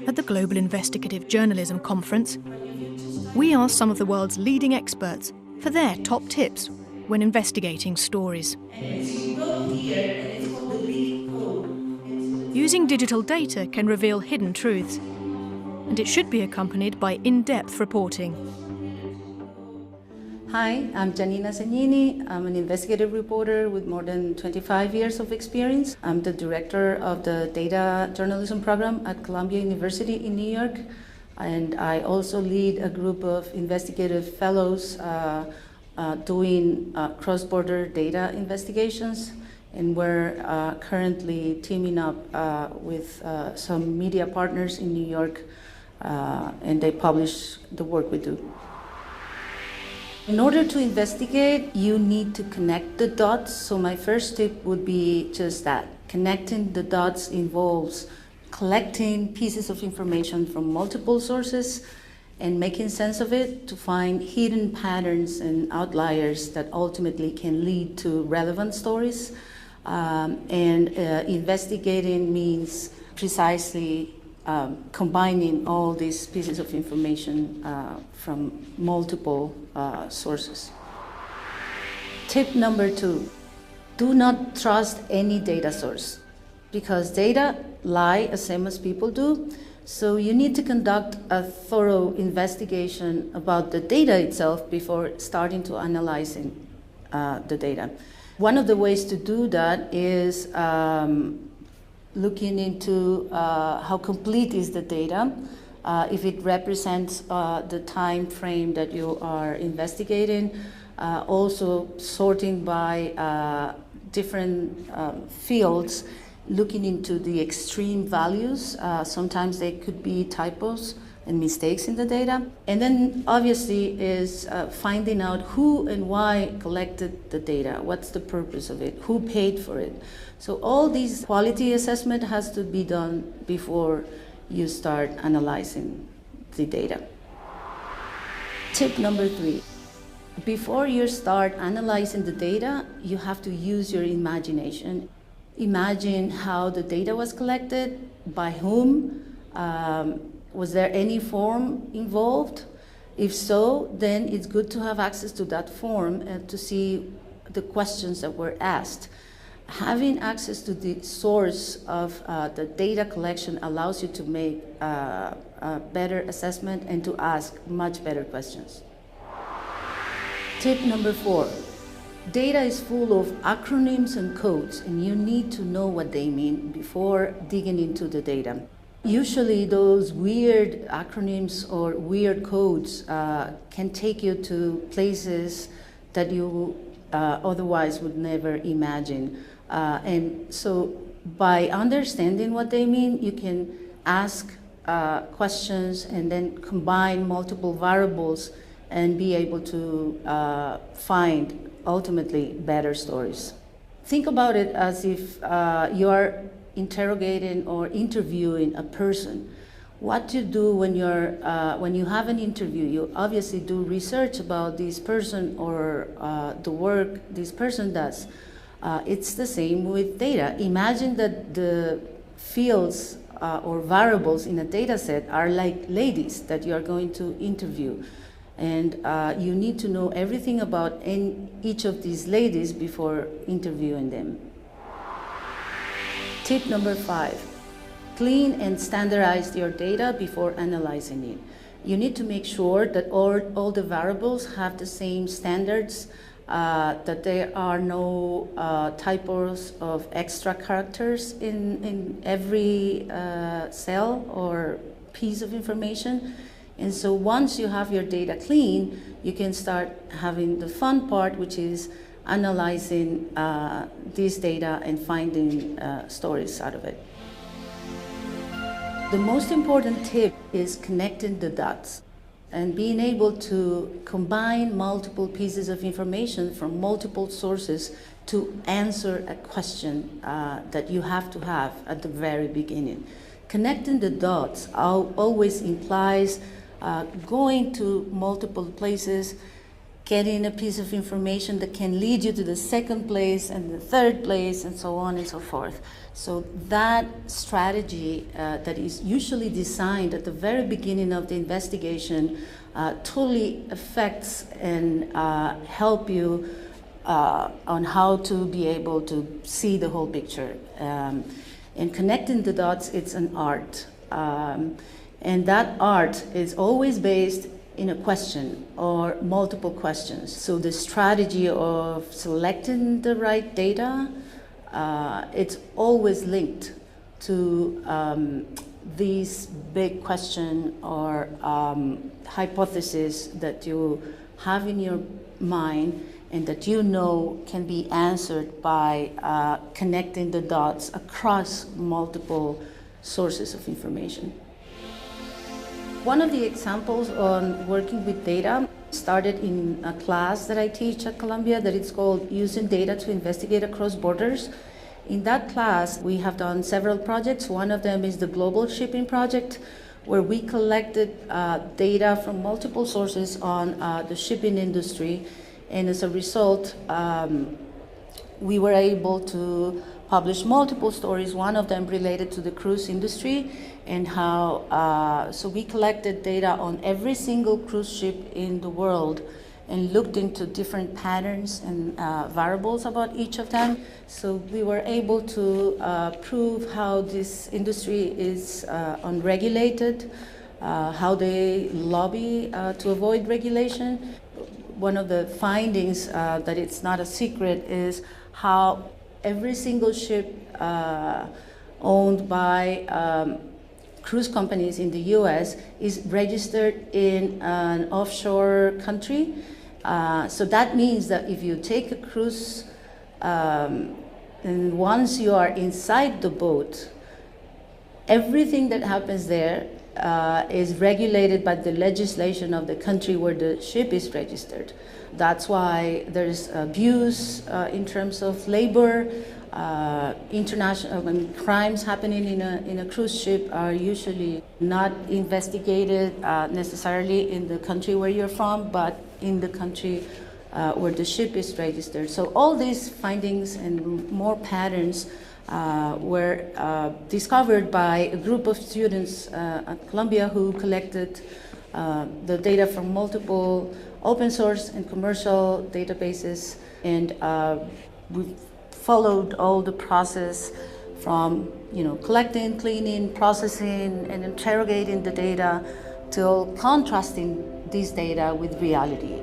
At the Global Investigative Journalism Conference, we asked some of the world's leading experts for their top tips when investigating stories. Using digital data can reveal hidden truths, and it should be accompanied by in-depth reporting. Hi, I'm Janina Sенини. I'm an investigative reporter with more than 25 years of experience. I'm the director of the data journalism program at Columbia University in New York. And I also lead a group of investigative fellows doing cross-border data investigations. And we're currently teaming up with some media partners in New York, and they publish the work we do. In order to investigate, you need to connect the dots. So my first tip would be just that. Connecting the dots involves collecting pieces of information from multiple sources and making sense of it to find hidden patterns and outliers that ultimately can lead to relevant stories. Investigating means precisely combining all these pieces of information from multiple sources. Tip number 2, do not trust any data source, because data lie as same as people do. So you need to conduct a thorough investigation about the data itself before starting to analyzing the data. One of the ways to do that is looking into how complete is the data, if it represents the time frame that you are investigating, also sorting by different fields, looking into the extreme values. Sometimes they could be typos and mistakes in the data. And then obviously is finding out who and why collected the data, what's the purpose of it, who paid for it. So all these quality assessment has to be done before you start analyzing the data. Tip number 3, before you start analyzing the data, you have to use your imagination. Imagine how the data was collected, by whom, was there any form involved? If so, then it's good to have access to that form and to see the questions that were asked. Having access to the source of the data collection allows you to make a better assessment and to ask much better questions. Tip number 4, data is full of acronyms and codes, and you need to know what they mean before digging into the data. Usually those weird acronyms or weird codes can take you to places that you otherwise would never imagine. And so by understanding what they mean, you can ask questions and then combine multiple variables and be able to find ultimately better stories. Think about it as if you are interrogating or interviewing a person. What you do when you have an interview, you obviously do research about this person or the work this person does. It's the same with data. Imagine that the fields or variables in a data set are like ladies that you are going to interview. And you need to know everything about each of these ladies before interviewing them. Tip number 5, clean and standardize your data before analyzing it. You need to make sure that all the variables have the same standards, that there are no typos of extra characters in every cell or piece of information. And so once you have your data clean, you can start having the fun part, which is analyzing this data and finding stories out of it. The most important tip is connecting the dots and being able to combine multiple pieces of information from multiple sources to answer a question that you have to have at the very beginning. Connecting the dots always implies going to multiple places, getting a piece of information that can lead you to the second place and the third place and so on and so forth. So that strategy that is usually designed at the very beginning of the investigation totally affects and help you on how to be able to see the whole picture. And connecting the dots, it's an art. And that art is always based in a question or multiple questions. So the strategy of selecting the right data, it's always linked to these big question or hypothesis that you have in your mind and that you know can be answered by connecting the dots across multiple sources of information. One of the examples on working with data started in a class that I teach at Columbia that it's called Using Data to Investigate Across Borders. In that class, we have done several projects. One of them is the Global Shipping Project, where we collected data from multiple sources on the shipping industry. And as a result, we were able to publish multiple stories, one of them related to the cruise industry and how, so we collected data on every single cruise ship in the world and looked into different patterns and variables about each of them. So we were able to prove how this industry is unregulated, how they lobby to avoid regulation. One of the findings that it's not a secret is how every single ship owned by cruise companies in the US is registered in an offshore country. So that means that if you take a cruise and once you are inside the boat, everything that happens there is regulated by the legislation of the country where the ship is registered. That's why there's abuse in terms of labor. International crimes happening in a cruise ship are usually not investigated necessarily in the country where you're from, but in the country where the ship is registered. So all these findings and more patterns were discovered by a group of students at Columbia who collected the data from multiple open source and commercial databases, and we followed all the process from collecting, cleaning, processing, and interrogating the data till contrasting this data with reality.